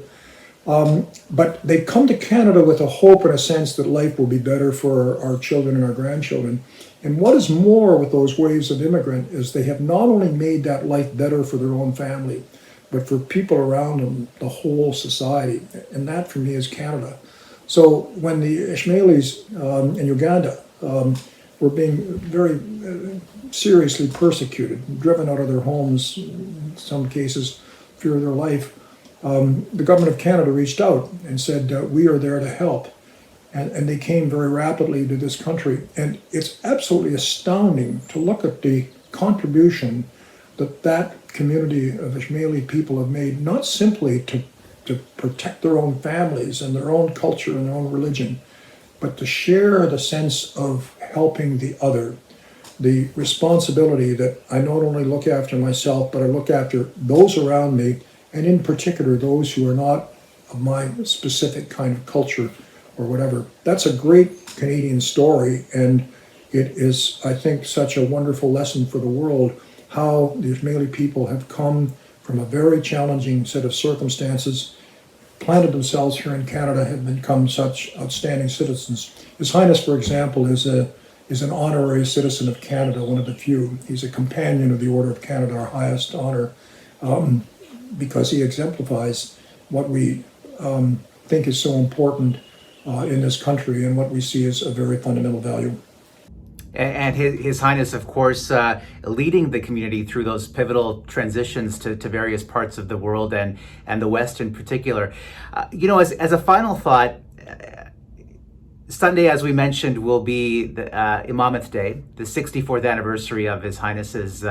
But they come to Canada with a hope and a sense that life will be better for our children and our grandchildren. And what is more with those waves of immigrant is they have not only made that life better for their own family, but for people around them, the whole society. And that, for me, is Canada. So when the Ishmaelis in Uganda were being very seriously persecuted, driven out of their homes, in some cases, fear of their life, the government of Canada reached out and said, we are there to help. And they came very rapidly to this country. And it's absolutely astounding to look at the contribution that community of Ishmaeli people have made, not simply to protect their own families and their own culture and their own religion, but to share the sense of helping the other, the responsibility that I not only look after myself, but I look after those around me, and in particular those who are not of my specific kind of culture or whatever. That's a great Canadian story, and it is, I think, such a wonderful lesson for the world, how the Ishmaeli people have come from a very challenging set of circumstances, planted themselves here in Canada, have become such outstanding citizens. His Highness, for example, is an honorary citizen of Canada, one of the few. He's a companion of the Order of Canada, our highest honor. because he exemplifies what we think is so important in this country and what we see as a very fundamental value. And His Highness, of course, leading the community through those pivotal transitions to various parts of the world and the West in particular. As a final thought, Sunday, as we mentioned, will be the Imamat Day, the 64th anniversary of His Highness's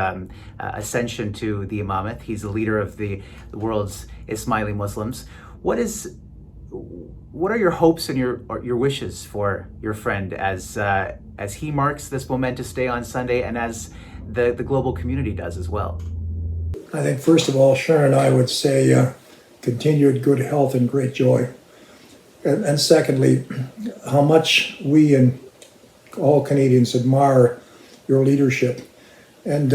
ascension to the Imamat. He's the leader of the world's Ismaili Muslims. What are your hopes and your wishes for your friend as he marks this momentous day on Sunday and as the global community does as well? I think, first of all, Sharon and I would say continued good health and great joy. And secondly, how much we and all Canadians admire your leadership. And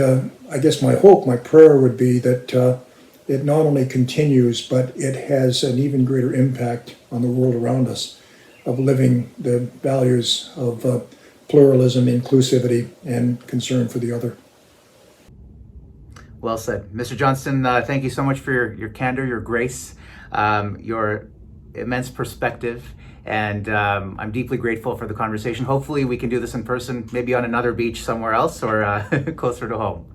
I guess my hope, my prayer would be that it not only continues, but it has an even greater impact on the world around us of living the values of pluralism, inclusivity, and concern for the other. Well said. Mr. Johnston, thank you so much for your candor, your grace, your immense perspective, and I'm deeply grateful for the conversation. Hopefully we can do this in person, maybe on another beach somewhere else or closer to home.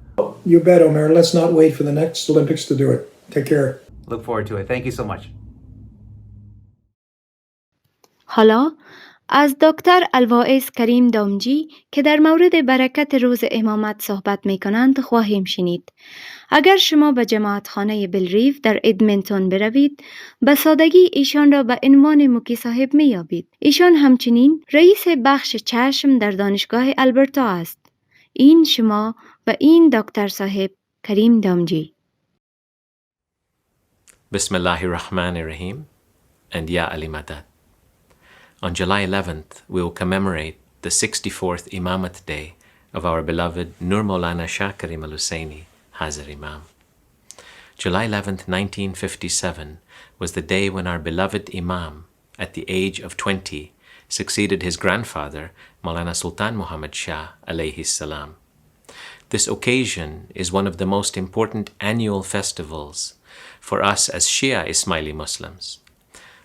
You bet, Omer. Let's not wait for the next Olympics to do it. Take care. Look forward to it. Thank you so much. حالا از دکتر الواعظ کریم دامجی که در مورد برکت روز امامت صحبت می کنند خواهیم شنید. اگر شما به جماعتخانه بلریف در ادمنتون بروید، به سادگی ایشان را به عنوان موکی صاحب می یابید. ایشان همچنین رئیس بخش چشم در دانشگاه البرتا است. این شما و این دکتر صاحب کریم دامجی. Bismillahirrahmanirrahim and Ya Ali Madad. On July 11th, we will commemorate the 64th Imamat Day of our beloved Nur Maulana Shah Karim al-Husseini, Hazar Imam. July 11th, 1957 was the day when our beloved Imam, at the age of 20, succeeded his grandfather, Maulana Sultan Muhammad Shah alayhi salam. This occasion is one of the most important annual festivals for us as Shia Ismaili Muslims,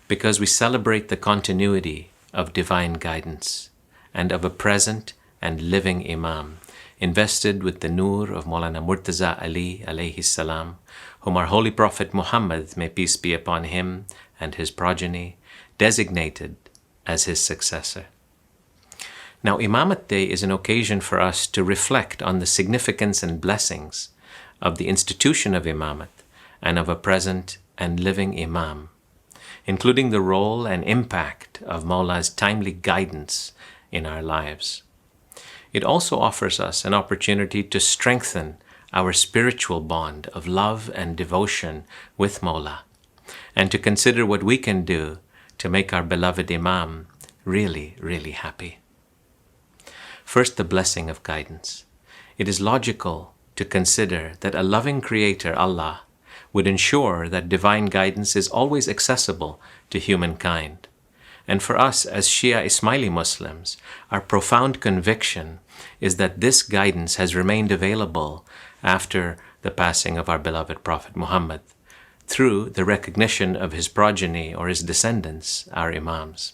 because we celebrate the continuity of divine guidance and of a present and living Imam, invested with the nur of Maulana Murtaza Ali alayhi salam, whom our Holy Prophet Muhammad, may peace be upon him and his progeny, designated as his successor. Now, Imamat Day is an occasion for us to reflect on the significance and blessings of the institution of Imamat and of a present and living Imam, including the role and impact of Maula's timely guidance in our lives. It also offers us an opportunity to strengthen our spiritual bond of love and devotion with Maula, and to consider what we can do to make our beloved Imam really, really happy. First, the blessing of guidance. It is logical to consider that a loving Creator, Allah, would ensure that divine guidance is always accessible to humankind. And for us as Shia Ismaili Muslims, our profound conviction is that this guidance has remained available after the passing of our beloved Prophet Muhammad, through the recognition of his progeny or his descendants, our Imams.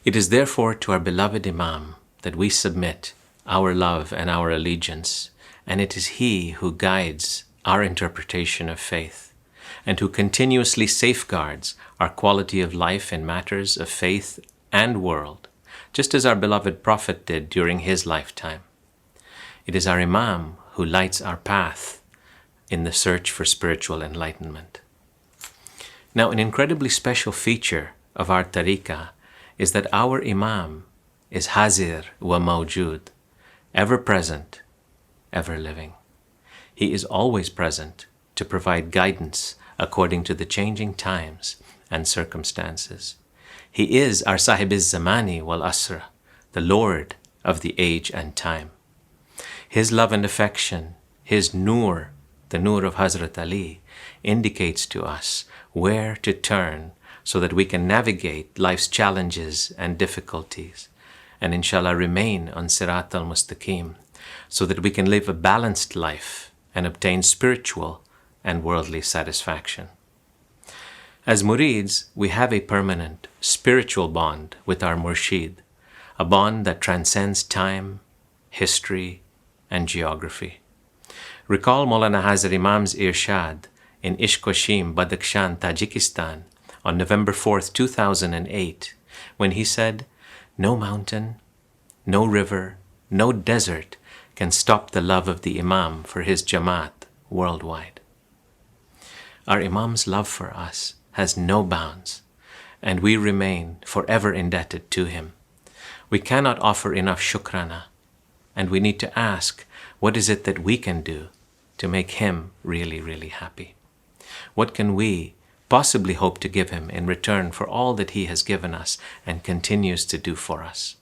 It is therefore to our beloved Imam that we submit our love and our allegiance, and it is he who guides our interpretation of faith, and who continuously safeguards our quality of life in matters of faith and world, just as our beloved Prophet did during his lifetime. It is our Imam who lights our path in the search for spiritual enlightenment. Now, an incredibly special feature of our tariqah is that our Imam is Hazir wa Mawjud, ever present, ever living. He is always present to provide guidance according to the changing times and circumstances. He is our Sahibiz Zamani wal Asra, the Lord of the age and time. His love and affection, his nur, the nur of Hazrat Ali, indicates to us where to turn so that we can navigate life's challenges and difficulties, and inshallah remain on Sirat al-Mustaqim, so that we can live a balanced life and obtain spiritual and worldly satisfaction. As murids, we have a permanent spiritual bond with our murshid, a bond that transcends time, history, and geography. Recall Maulana Hazar Imam's irshad in Ishkoshim, Badakhshan, Tajikistan on November 4th, 2008, when he said, "No mountain, no river, no desert can stop the love of the Imam for his Jamaat worldwide." Our Imam's love for us has no bounds, and we remain forever indebted to him. We cannot offer enough shukrana, and we need to ask, what is it that we can do to make him really, really happy? What can we possibly hope to give him in return for all that he has given us and continues to do for us?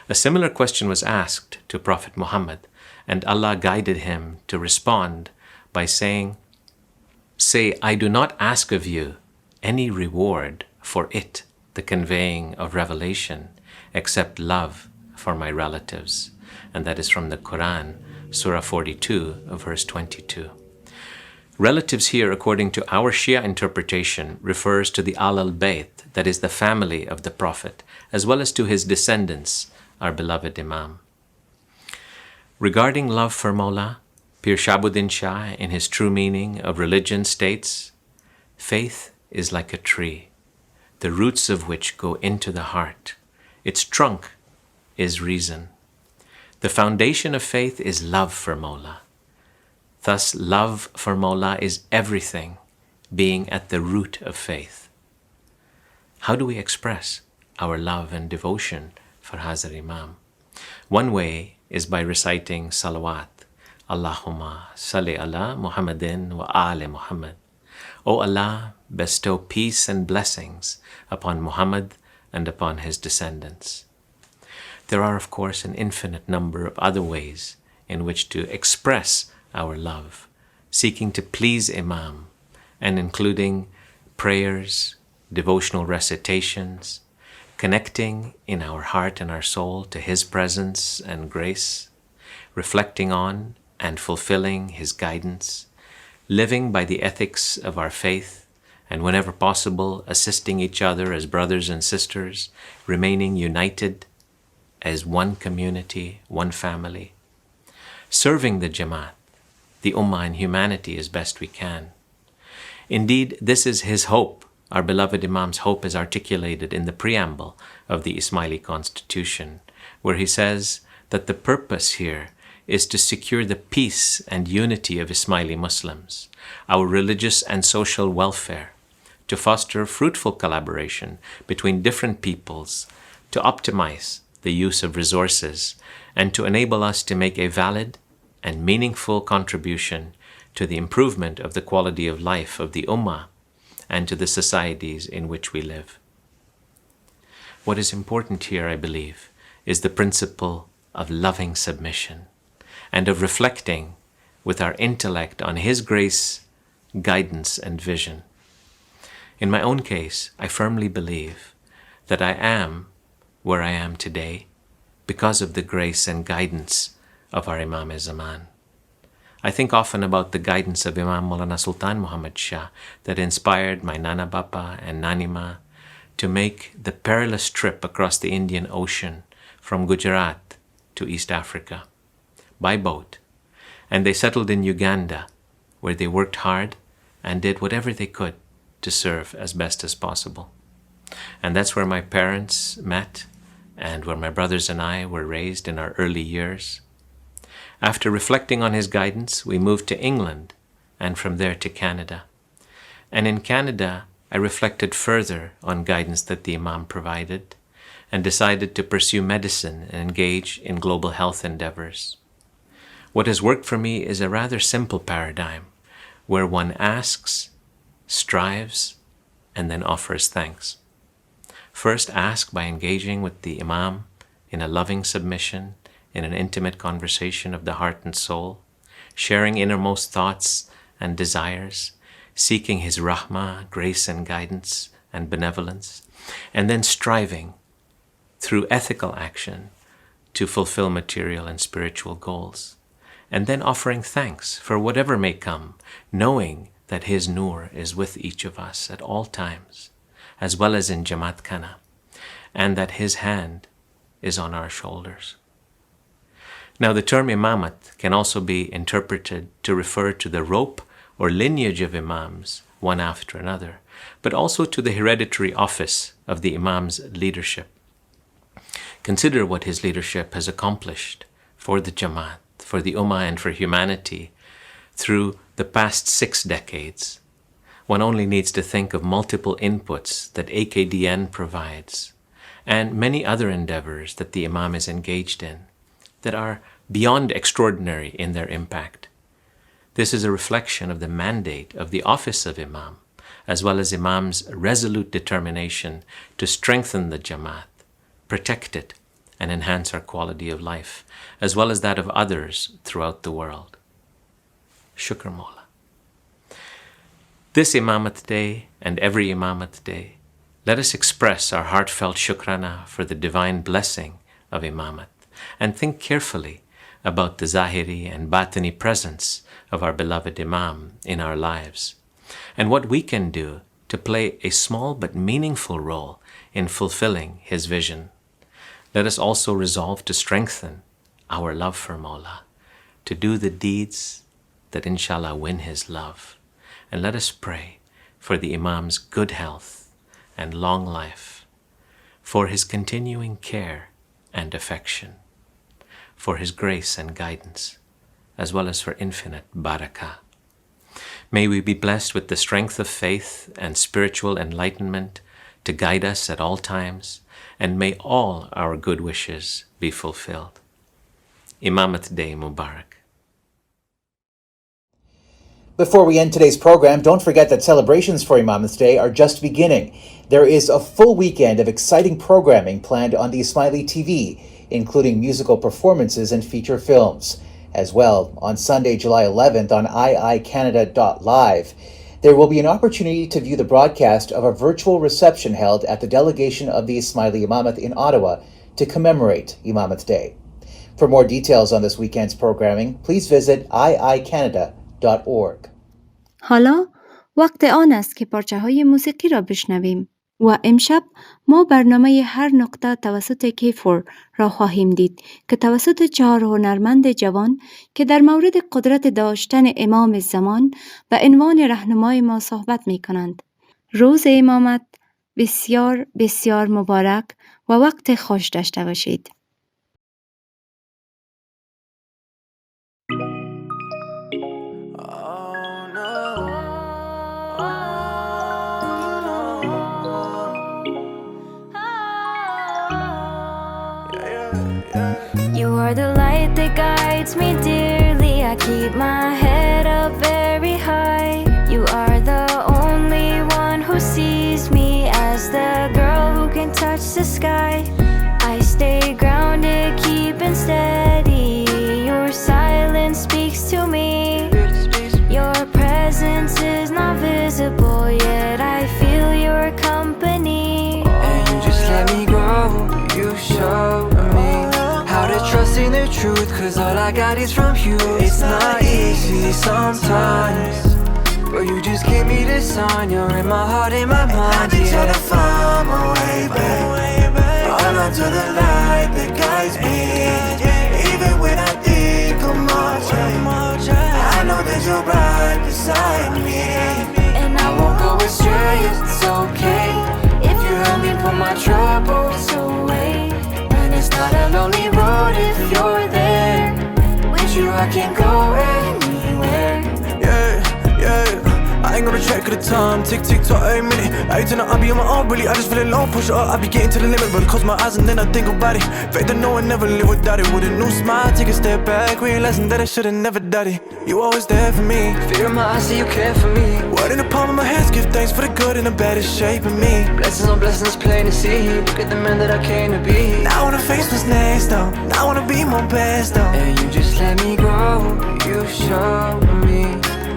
A similar question was asked to Prophet Muhammad, and Allah guided him to respond by saying, "Say, I do not ask of you any reward for it, the conveying of revelation, except love for my relatives." And that is from the Quran, Surah 42, verse 22. Relatives here, according to our Shia interpretation, refers to the Ahl al-Bayt, that is the family of the Prophet, as well as to his descendants, our beloved Imam. Regarding love for Mawla, Pir Shabuddin Shah, in his true meaning of religion, states, "Faith is like a tree, the roots of which go into the heart. Its trunk is reason. The foundation of faith is love for Mawla. Thus, love for Mawla is everything, being at the root of faith." How do we express our love and devotion for Hazar Imam? One way is by reciting salawat, Allahumma salli ala Muhammadin wa ali Muhammad. O Allah, bestow peace and blessings upon Muhammad and upon his descendants. There are, of course, an infinite number of other ways in which to express our love, seeking to please Imam, and including prayers, devotional recitations, connecting in our heart and our soul to his presence and grace, reflecting on and fulfilling his guidance, living by the ethics of our faith, and whenever possible, assisting each other as brothers and sisters, remaining united as one community, one family, serving the Jamaat, the Ummah and humanity as best we can. Indeed, this is his hope. Our beloved Imam's hope is articulated in the preamble of the Ismaili Constitution, where he says that the purpose here is to secure the peace and unity of Ismaili Muslims, our religious and social welfare, to foster fruitful collaboration between different peoples, to optimize the use of resources, and to enable us to make a valid and meaningful contribution to the improvement of the quality of life of the Ummah and to the societies in which we live. What is important here, I believe, is the principle of loving submission and of reflecting with our intellect on his grace, guidance, and vision. In my own case, I firmly believe that I am where I am today because of the grace and guidance of our Imam-e-Zaman. I think often about the guidance of Imam Maulana Sultan Muhammad Shah that inspired my Nana Bappa and Nanima to make the perilous trip across the Indian Ocean from Gujarat to East Africa by boat. And they settled in Uganda, where they worked hard and did whatever they could to serve as best as possible. And that's where my parents met and where my brothers and I were raised in our early years. After reflecting on his guidance, we moved to England and from there to Canada. And in Canada, I reflected further on guidance that the Imam provided and decided to pursue medicine and engage in global health endeavors. What has worked for me is a rather simple paradigm where one asks, strives, and then offers thanks. First, ask by engaging with the Imam in a loving submission, in an intimate conversation of the heart and soul, sharing innermost thoughts and desires, seeking his rahmah, grace and guidance and benevolence, and then striving through ethical action to fulfill material and spiritual goals. and then offering thanks for whatever may come, knowing that His Nur is with each of us at all times, as well as in Jamaat Khana, and that His hand is on our shoulders. Now, the term Imamat can also be interpreted to refer to the rope or lineage of Imams, one after another, but also to the hereditary office of the Imam's leadership. Consider what his leadership has accomplished for the Jamaat, for the Ummah, and for humanity through the past 6 decades. One only needs to think of multiple inputs that AKDN provides and many other endeavors that the Imam is engaged in that are beyond extraordinary in their impact. This is a reflection of the mandate of the office of Imam, as well as Imam's resolute determination to strengthen the Jamaat, protect it, and enhance our quality of life, as well as that of others throughout the world. Shukr Mawla. This Imamat Day and every Imamat Day, let us express our heartfelt shukrana for the divine blessing of Imamat and think carefully about the Zahiri and Batini presence of our beloved Imam in our lives and what we can do to play a small but meaningful role in fulfilling his vision. Let us also resolve to strengthen our love for Mawla, to do the deeds that inshallah win his love. And let us pray for the Imam's good health and long life, for his continuing care and affection, for his grace and guidance, as well as for infinite barakah. May we be blessed with the strength of faith and spiritual enlightenment to guide us at all times, and may all our good wishes be fulfilled. Imamat Day Mubarak. Before we end today's program, don't forget that celebrations for Imamat Day are just beginning. There is a full weekend of exciting programming planned on the Ismaili TV, including musical performances and feature films. As well, on Sunday, July 11th on iicanada.live, there will be an opportunity to view the broadcast of a virtual reception held at the delegation of the Ismaili Imamat in Ottawa to commemorate Imamat Day. For more details on this weekend's programming, please visit iicanada.org. حالا وقت آن است که پارچه های موسیقی را بشنویم و امشب ما برنامه هر نقطه توسط کیفور را خواهیم دید که توسط 4 هنرمند جوان که در مورد قدرت داشتن امام زمان و عنوان راهنمای ما صحبت می کنند. روز امامت بسیار بسیار مبارک و وقت خوش داشته باشید. You are the light that guides me dearly. I keep my head up very high. You are the only one who sees me as the girl who can touch the sky. I stay grounded, keeping steady. Your silence speaks to me. Your presence is not visible, yet I feel your company. And you just let me grow. You show me how to trust in the truth, cause all I got is from you. It's not easy sometimes, but you just give me the sign. You're in my heart, in my mind. I've been trying to find my way back, all onto the light that guides me. Even when I think I'm much, I know that you're right beside me. And I won't go astray, it's okay if you help me put my troubles away. And it's not a lonely road if you're there. With you I can go anywhere. I ain't gonna check the time, tick tick tock, every minute. Every time I be on my own, really, I just feel alone. Push up, I be getting to the limit, but close my eyes and then I think about it. Faith that no one never live without it. With a new smile, take a step back, realizing that I should've never done it. You always there for me. Fear in my eyes, see you care for me. Word in the palm of my hands, give thanks for the good and the bad is shaping me. Blessings on blessings, plain to see. Look at the man that I came to be. Now I wanna face what's next though. Now I wanna be my best though. And you just let me grow. You show me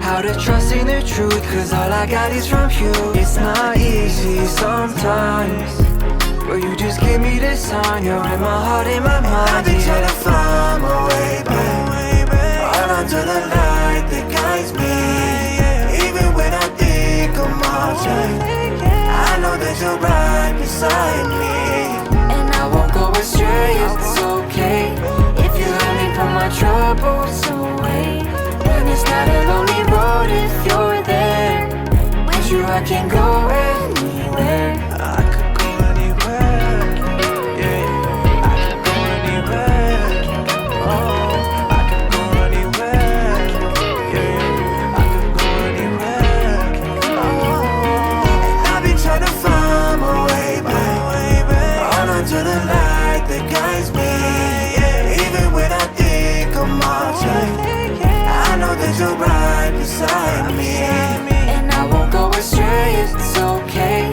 how to trust in the truth, cause all I got is from you. It's not easy sometimes, but you just give me the sign. You're in my heart, in my mind. I've been trying to find my way back, all I know that you're right beside me, and I won't go astray. It's okay if you help me put my troubles away. And it's not a lonely road if you're there. With you I can go anywhere. I could go anywhere. Yeah, I could go anywhere. Oh, I could go anywhere. Yeah, I could go anywhere. Oh, and I've been trying to find my way back, on onto the light that guides me. Even when I think I'm marching, I know that you're right beside me, and I won't go astray. It's okay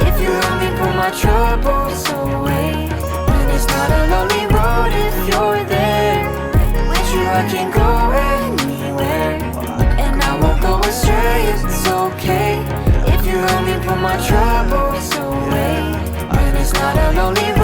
if you help me put my troubles away. And it's not a lonely road if you're there. With you I can go anywhere, and I won't go astray. It's okay if you help me put my troubles away. And it's not a lonely road